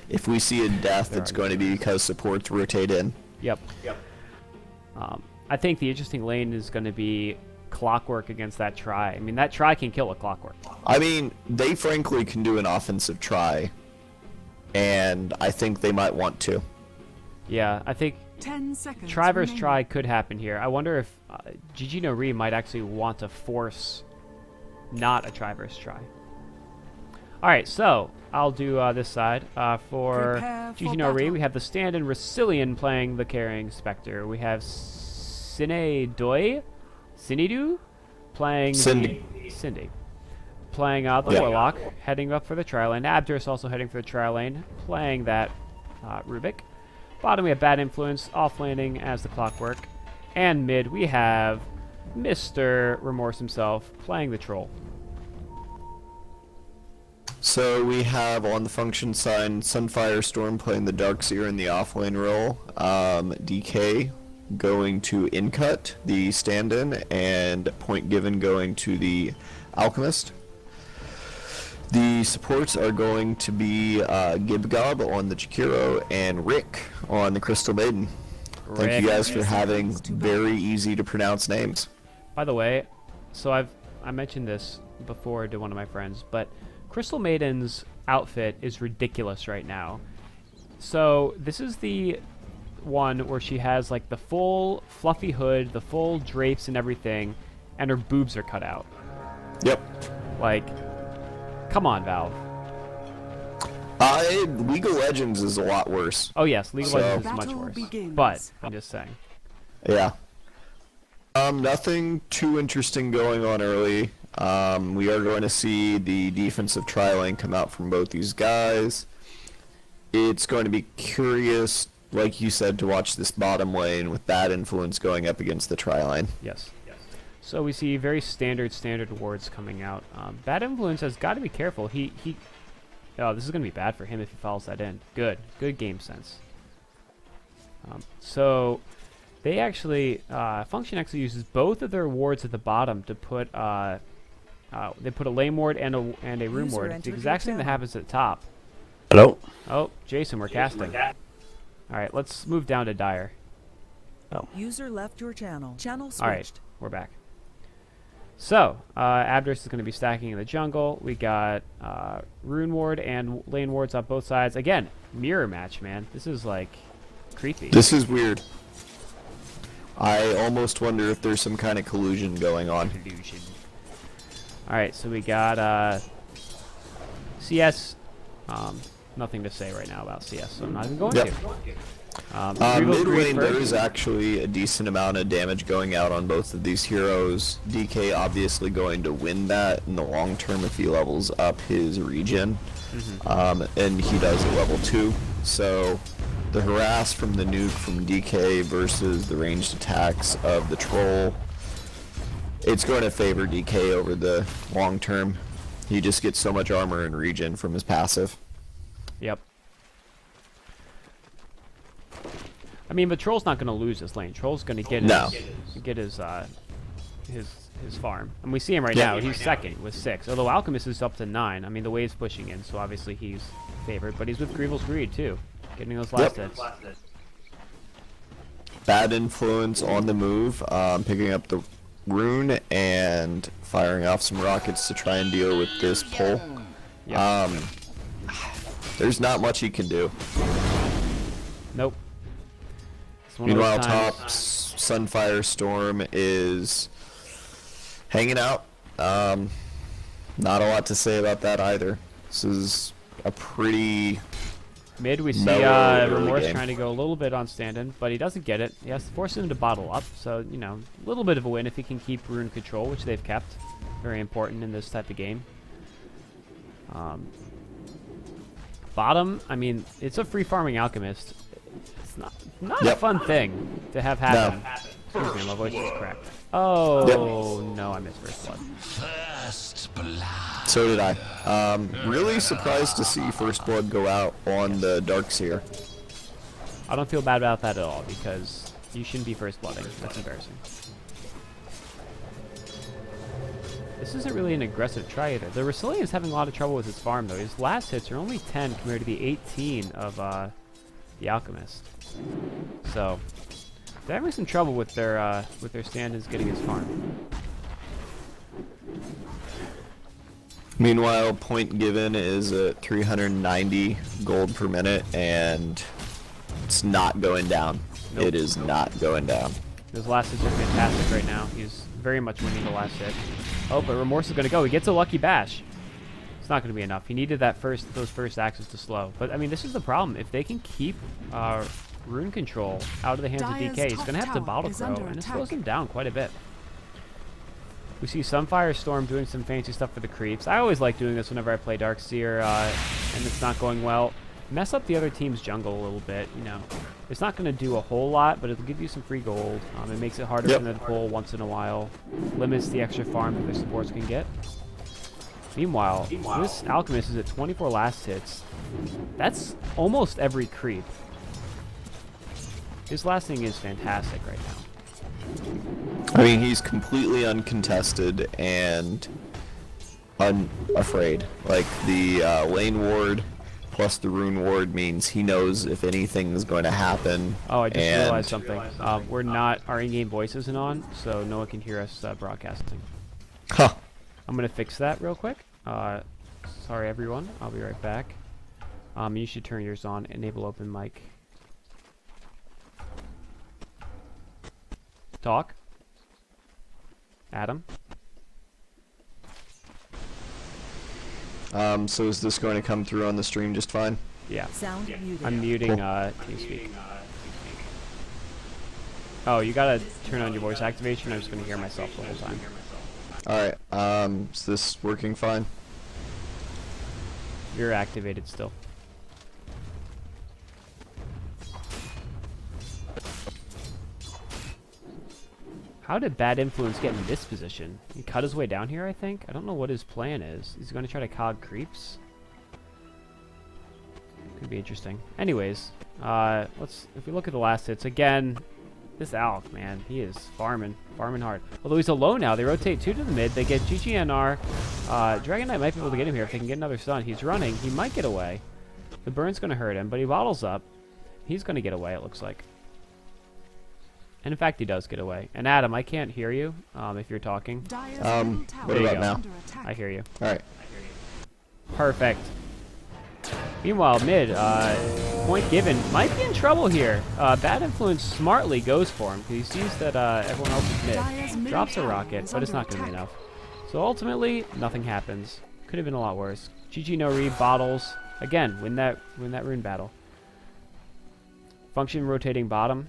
If we see a death, it's going to be because supports rotate in. Yep. I think the interesting lane is going to be Clockwork against that Try. I mean, that Try can kill a Clockwork. I mean, they frankly can do an offensive Try, and I think they might want to. Yeah, I think 10 seconds Try versus remaining. Try could happen here. I wonder if GGNR might actually want to force not a Try versus Try. Alright, so I'll do this side. For Prepare for GGNR, battle. we have the stand-in Resilian playing the carrying Spectre. We have Sinedu playing Cindy. Playing the Warlock, heading up for the Tri Lane. Abdurus also heading for the Tri Lane, playing that Rubik. Bottom we have Bad Influence, off-laning as the Clockwork. And mid we have Mr. Remorse himself, playing the Troll. So we have on the function side Sunfire Storm playing the Darkseer in the offlane role. DK going to Incut, the stand-in, and Point Given going to the Alchemist. The supports are going to be Gibgob on the Jakiro and Rick on the Crystal Maiden. Thank you guys for having very easy to pronounce names. By the way, so I mentioned this before to one of my friends, but Crystal Maiden's outfit is ridiculous right now. So this is the one where she has like the full fluffy hood, the full drapes and everything, and her boobs are cut out. Yep. Like, come on, Valve. League of Legends is a lot worse. Oh yes, League of Legends is Battle much worse. begins. But I'm just saying. Yeah. Nothing too interesting going on early. We are going to see the defensive tri-lane come out from both these guys. It's going to be curious, like you said, to watch this bottom lane with Bad Influence going up against the tri-lane. Yes. So we see very standard wards coming out. Bad Influence has got to be careful. Oh, this is going to be bad for him if he follows that in. Good game sense. So they actually, Function actually uses both of their wards at the bottom to put, they put a lane ward and a room User ward. entered The your exact thing that channel. happens at the top. Hello? Oh, Jason, we're casting. Alright, let's move down to Dire. User left your channel. Channel switched. Alright, we're back. So, Abdurus is going to be stacking in the jungle. We got Rune Ward and Lane Wards on both sides. Again, mirror match, man. This is, like, creepy. This is weird. I almost wonder if there's some kind of collusion going on. Alright, so we got CS. Nothing to say right now about CS, so I'm not even going to. Grievous Mid Greed lane, there first. is actually a decent amount of damage going out on both of these heroes. DK obviously going to win that in the long term if he levels up his regen. And he does at level 2. So the harass from the nuke from DK versus the ranged attacks of the troll, it's going to favor DK over the long term. He just gets so much armor and regen from his passive. Yep. I mean, but Troll's not going to lose this lane. Troll's going to get his farm. And we see him right now. He's second with 6. Although Alchemist is up to 9. I mean, the wave's pushing in, so obviously he's favored. But he's with Grievous Greed, too. Getting those last hits. Bad Influence on the move, picking up the rune and firing off some rockets to try and deal with this pull. Yep. There's not much he can do. Nope. It's one of those Meanwhile, times- top Sunfire Storm is hanging out. Not a lot to say about that either. This is a pretty Mid, we see mellow early Remorse game. trying to go a little bit on stand-in, but he doesn't get it. He has to force him to bottle up, so, you know, a little bit of a win if he can keep rune control, which they've kept. Very important in this type of game. Bottom, I mean, it's a free farming Alchemist. It's not a fun thing to have happen. Excuse me, my voice is cracked. Oh, no, I missed first blood. So did I. Really surprised to see First Blood go out on the Darkseer. I don't feel bad about that at all, because you shouldn't be first blooding. That's embarrassing. this isn't really an aggressive try either. The Resilient is having a lot of trouble with his farm, though. His last hits are only 10 compared to the 18 of the Alchemist. So they're having some trouble with their stand-ins getting his farm. Meanwhile, point given is at 390 gold per minute, and it's not going down. Nope. It is not going down. His last hits are fantastic right now. He's very much winning the last hit. Oh, but Remorse is going to go. He gets a lucky bash. It's not going to be enough. He needed those first axes to slow. But, I mean, this is the problem. If they can keep rune control out of the hands of DK, he's going to have to bottle throw, and it slows him down quite a bit. We see Sunfire Storm doing some fancy stuff for the creeps. I always like doing this whenever I play Darkseer and it's not going well. Mess up the other team's jungle a little bit, you know. It's not going to do a whole lot, but it'll give you some free gold. It makes it harder for them to pull once in a while. Limits the extra farm that their supports can get. Meanwhile, this Alchemist is at 24 last hits. That's almost every creep. His last thing is fantastic right now. I mean, he's completely uncontested and unafraid. Like, the lane ward plus the rune ward means he knows if anything is going to happen. Oh, I just realized something. We're not, our in-game voice isn't on, so no one can hear us broadcasting. Huh. I'm going to fix that real quick. Sorry, everyone. I'll be right back. You should turn yours on. Enable open mic. Talk. Adam. So is this going to come through on the stream just fine? Yeah. Sound muted. I'm muting TeamSpeak. Oh, you gotta turn on your voice activation. I'm just gonna hear myself the whole time. Alright, is this working fine? You're activated still. How did Bad Influence get in this position? He cut his way down here, I think? I don't know what his plan is. He's going to try to cog creeps? Could be interesting. Anyways, if we look at the last hits, again, this Alc, man, he is farming hard. Although he's alone now, they rotate 2 to the mid, they get GGNR. Dragon Knight might be able to get him here if they can get another stun. He's running, he might get away. The burn's going to hurt him, but he bottles up. He's going to get away, it looks like. And in fact, he does get away. And Adam, I can't hear you if you're talking. What about now? I hear you. Alright. Perfect. Meanwhile, mid, point given, might be in trouble here. Bad Influence smartly goes for him because he sees that everyone else is mid. Drops a rocket, but it's not going to be enough. So ultimately, nothing happens. Could have been a lot worse. GG no re bottles. Again, win that rune battle. Function rotating bottom.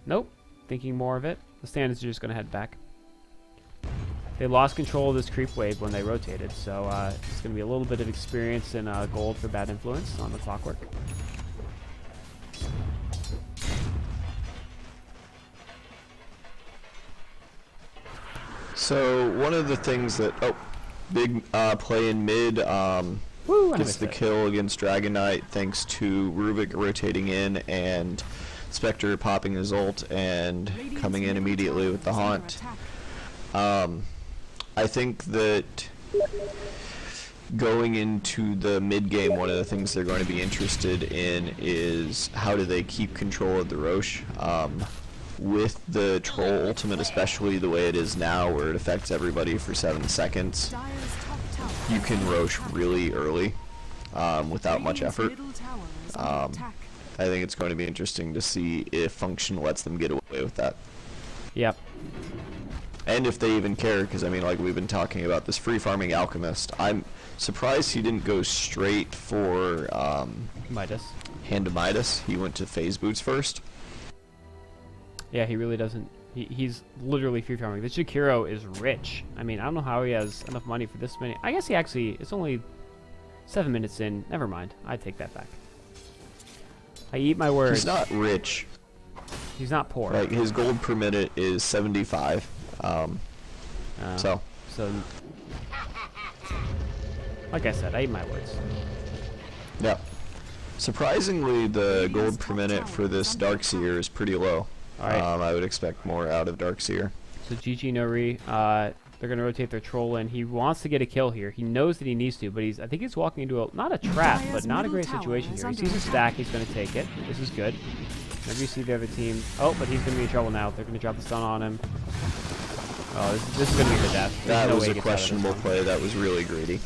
Nope. Thinking more of it. The standards are just going to head back. They lost control of this creep wave when they rotated, so it's going to be a little bit of experience in gold for Bad Influence on the clockwork. So one of the things that big play in mid gets the kill against Dragon Knight thanks to Rubik rotating in and Spectre popping his ult and coming in immediately with the haunt. I think that going into the mid game, one of the things they're going to be interested in is how do they keep control of the Roche. With the Troll ultimate, especially the way it is now, where it affects everybody for 7 seconds, you can Roche really early without much effort. I think it's going to be interesting to see if Function lets them get away with that. Yep. And if they even care, because I mean, like we've been talking about this free farming Alchemist. I'm surprised he didn't go straight for Midas. Hand of Midas. He went to phase boots first. Yeah, he really doesn't. He's literally free farming. This Jakiro is rich. I mean, I don't know how he has enough money for this many. I guess he actually, it's only 7 minutes in. Never mind. I take that back. I eat my words. He's not rich. He's not poor. Like, his gold per minute is 75. So, like I said, I eat my words. Yeah. Surprisingly, the gold per minute for this Darkseer is pretty low. All right. I would expect more out of Darkseer. So GG no re. They're going to rotate their troll in. He wants to get a kill here. He knows that he needs to, but I think he's walking into not a trap, but not a great situation here. He sees a stack. He's going to take it. This is good. Whenever you see the other team... Oh, but he's going to be in trouble now. They're going to drop the stun on him. Oh, this is going to be the death. That no was way a questionable play. That was really greedy.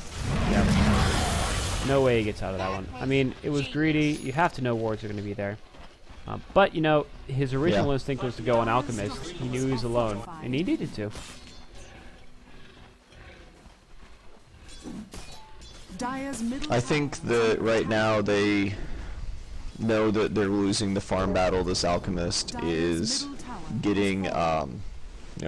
Yeah. No way he gets out of that one. I mean, it was greedy. You have to know wards are going to be there. But, you know, his original instinct was to go on Alchemist. He knew he was alone, and he needed to. I think that right now they know that they're losing the farm battle. This Alchemist is getting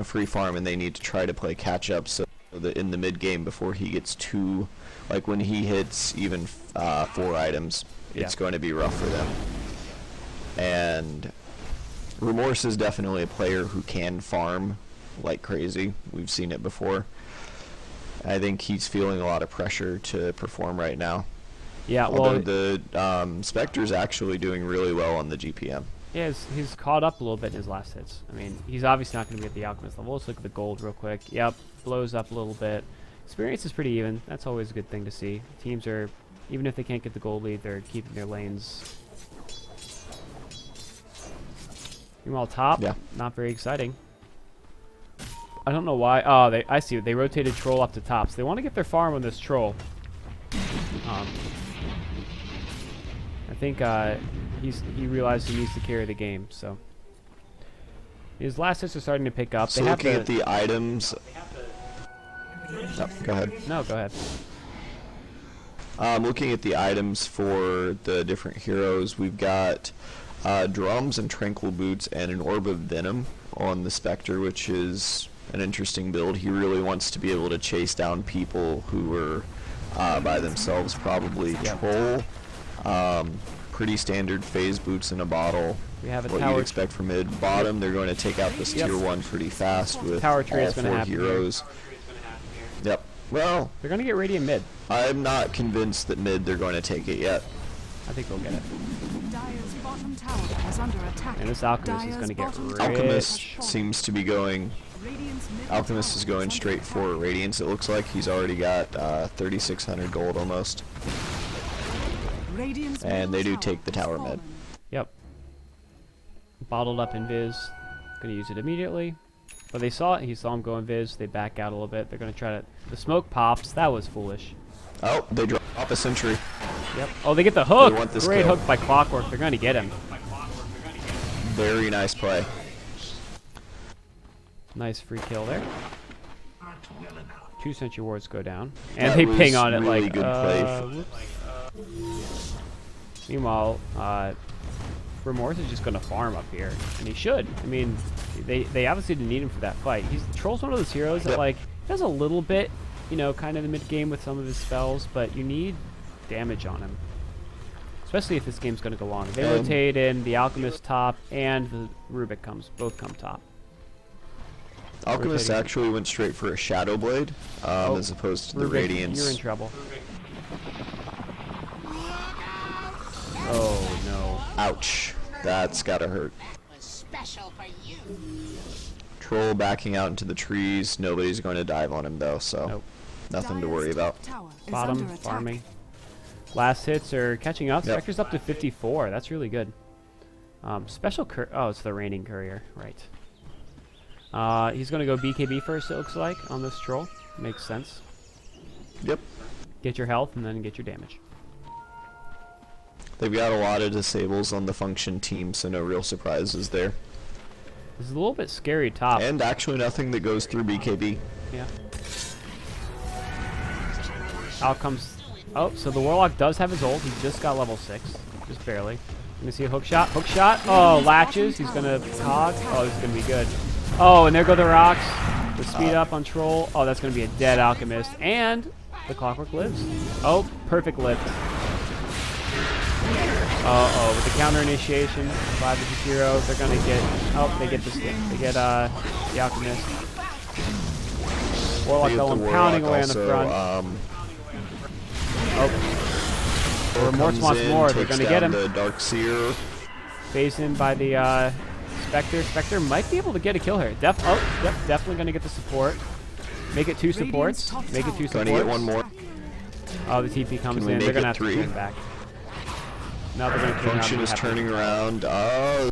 free farm, and they need to try to play catch up so that in the mid game before he gets too, like when he hits even 4 items, it's going to be rough for them. And Remorse is definitely a player who can farm like crazy. We've seen it before. I think he's feeling a lot of pressure to perform right now. Yeah, well, although the Spectre's actually doing really well on the GPM. Yeah, he's caught up a little bit in his last hits. I mean, he's obviously not going to be at the Alchemist level. Let's look at the gold real quick. Yep, blows up a little bit. Experience is pretty even. That's always a good thing to see. Teams are, even if they can't get the gold lead, they're keeping their lanes. Meanwhile, top, not very exciting. I don't know why. Oh, I see. They rotated troll up to top, so they want to get their farm on this troll. I think he realized he needs to carry the game. So his last hits are starting to pick up. So looking at the items. Go ahead. No, go ahead. Looking at the items for the different heroes, we've got drums and tranquil boots and an orb of venom on the Spectre, which is an interesting build. He really wants to be able to chase down people who are by themselves, probably troll. Pretty standard phase boots in a bottle. We have a what tower you'd expect from mid. Bottom, they're going to take out this tier 1 pretty fast with tower tree all is gonna 4 happen heroes. Yep. Well, they're going to get Radiant mid. I'm not convinced that mid they're going to take it yet. I think they'll get it. Dire's bottom tower is under attack. And this Alchemist is going to get rich. Alchemist seems to be going... Alchemist is going straight for Radiance, it looks like. He's already got 3,600 gold almost. And they do take the tower mid. Yep. Bottled up in Viz. Going to use it immediately. But they saw it. He saw him go in Viz. They back out a little bit. They're going to try to... The smoke pops. That was foolish. Oh, they drop a sentry. Yep. Oh, they get the hook. They want this Great kill. hook by Clockwork. They're going to get him. Very nice play. Nice free kill there. 2 sentry wards go down. And That they was ping on it really like... good play. Whoops. Meanwhile, Remorse is just going to farm up here. And he should. I mean, they obviously didn't need him for that fight. Troll's one of those heroes that, like, does a little bit, you know, kind of in the mid-game with some of his spells, but you need damage on him. Especially if this game's going to go on. They rotate in the Alchemist top and the Rubik both come top. Alchemist Rotating. actually went straight for a Shadow Blade, as opposed to the Rubik, Radiance. you're in trouble. Oh, no. Ouch. That's gotta hurt. Special for you. Troll backing out into the trees. Nobody's going to dive on him, though, so nothing to worry about. Bottom, farming. Last hits are catching up. Spectre's up to 54. That's really good. Special oh, it's the Reigning Courier. Right. He's going to go BKB first, it looks like, on this troll. Makes sense. Yep. Get your health and then get your damage. They've got a lot of disables on the function team, so no real surprises there. This is a little bit scary top. And actually nothing that goes through BKB. Yeah. Out comes... Oh, so the Warlock does have his ult. He just got level 6. Just barely. Gonna see a hook shot. Hook shot. Oh, latches. He's gonna cog. Oh, this is gonna be good. Oh, and there go the rocks. The speed up on Troll. Oh, that's gonna be a dead Alchemist. And the Clockwork lives. Oh, perfect lift. Uh-oh, with the counter initiation, 5 to 0, they're gonna get... Oh, they get the stick. They get the Alchemist. Warlock going pounding away on the front. Oh. Remorse wants more. They're going to get him. The Darkseer. Phased in by the Spectre. Spectre might be able to get a kill here. Definitely going to get the support. Make it 2 supports. Make it 2 supports. Trying to get one more. Oh, the TP comes Can we in. They're make gonna it have 3? to turn back. Now they're gonna turn Function around. is turning around. Oh.